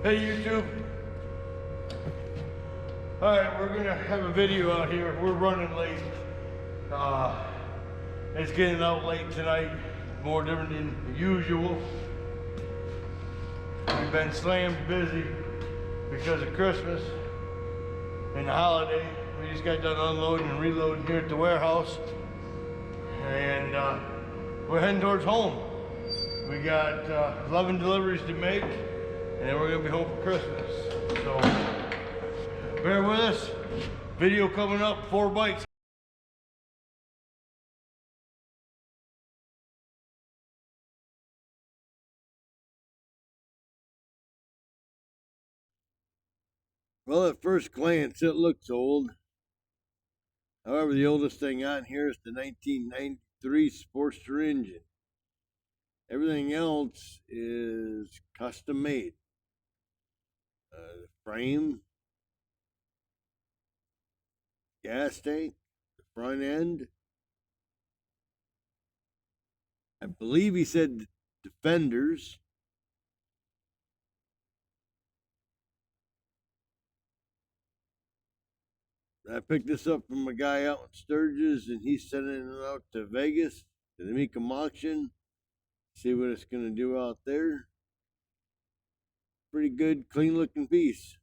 Hey YouTube. Alright, we're gonna have a video out here. We're running late. It's getting out late tonight. More different than usual. We've been slammed busy because of Christmas and the holiday. We just got done unloading and reloading here at the warehouse. And we're heading towards home. We got 11 deliveries to make, and then we're gonna be home for Christmas. So bear with us. Video coming up, 4 bikes. Well, at first glance, it looks old. However, the oldest thing on here is the 1993 Sportster engine. Everything else is custom made. The frame, gas tank, the front end. I believe he said defenders. I picked this up from a guy out in Sturgis, and he's sending it out to Vegas to the Mecum auction. See what it's going to do out there. Pretty good, clean looking piece.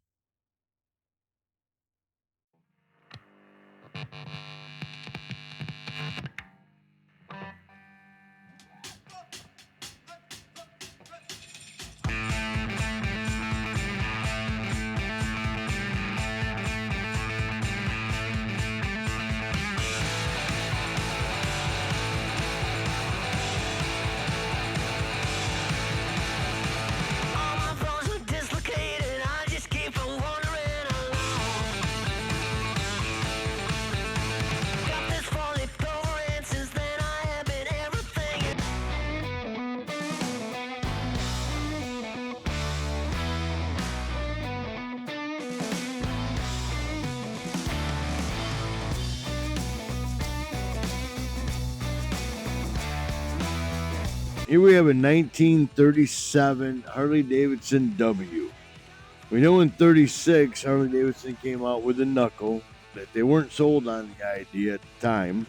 Here we have a 1937 Harley-Davidson W. We know in 36 Harley-Davidson came out with a knuckle, that they weren't sold on the idea at the time.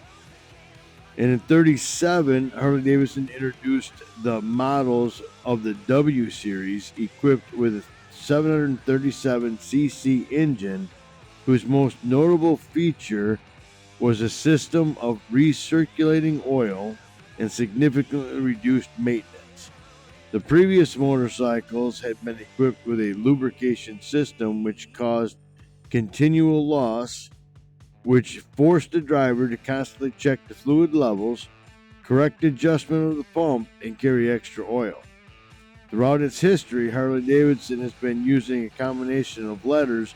And in 37, Harley-Davidson introduced the models of the W series equipped with a 737cc engine, whose most notable feature was a system of recirculating oil and significantly reduced maintenance. The previous motorcycles had been equipped with a lubrication system which caused continual loss, which forced the driver to constantly check the fluid levels, correct adjustment of the pump, and carry extra oil. Throughout its history, Harley-Davidson has been using a combination of letters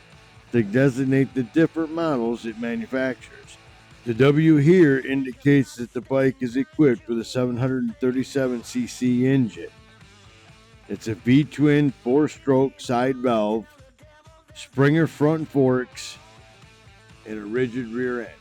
to designate the different models it manufactures. The W here indicates that the bike is equipped with a 737cc engine. It's a V-twin 4-stroke side valve, Springer front forks, and a rigid rear end.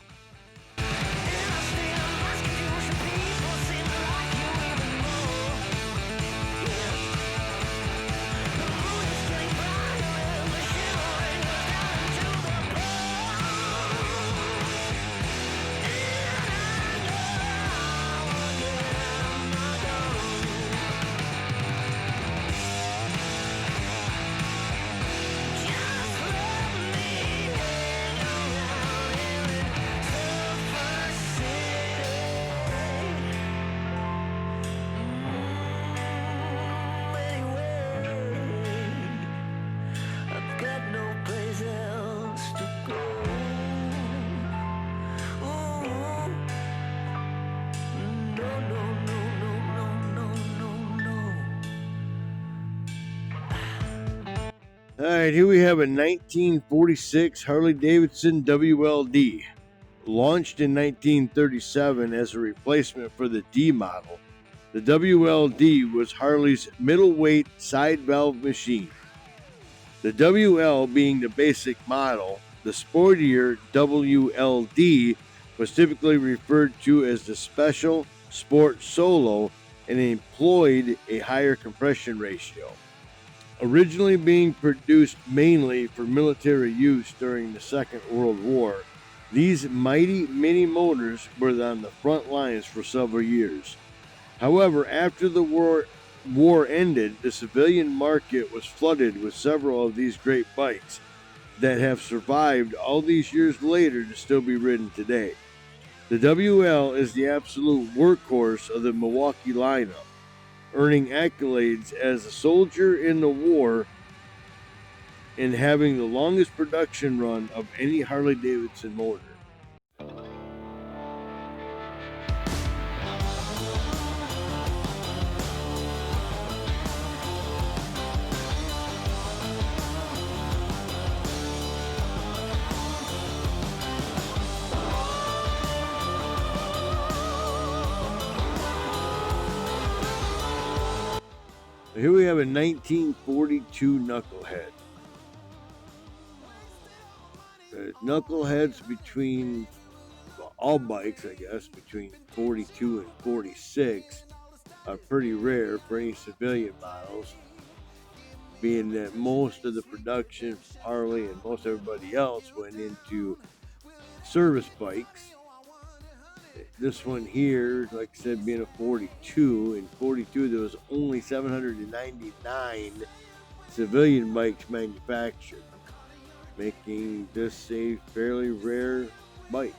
Alright, here we have a 1946 Harley-Davidson WLD. Launched in 1937 as a replacement for the D model, the WLD was Harley's middleweight side valve machine. The WL being the basic model, the sportier WLD was typically referred to as the Special Sport Solo and employed a higher compression ratio. Originally being produced mainly for military use during the Second World War, these mighty mini motors were on the front lines for several years. However, after the war ended, the civilian market was flooded with several of these great bikes that have survived all these years later to still be ridden today. The WL is the absolute workhorse of the Milwaukee lineup, earning accolades as a soldier in the war and having the longest production run of any Harley-Davidson motor. Here we have a 1942 Knucklehead. Knuckleheads between all bikes, I guess, between 42 and 46 are pretty rare for any civilian models, being that most of the production from Harley and most everybody else went into service bikes. This one here, like I said, being a 42. In 42, there was only 799 civilian bikes manufactured, making this a fairly rare bike.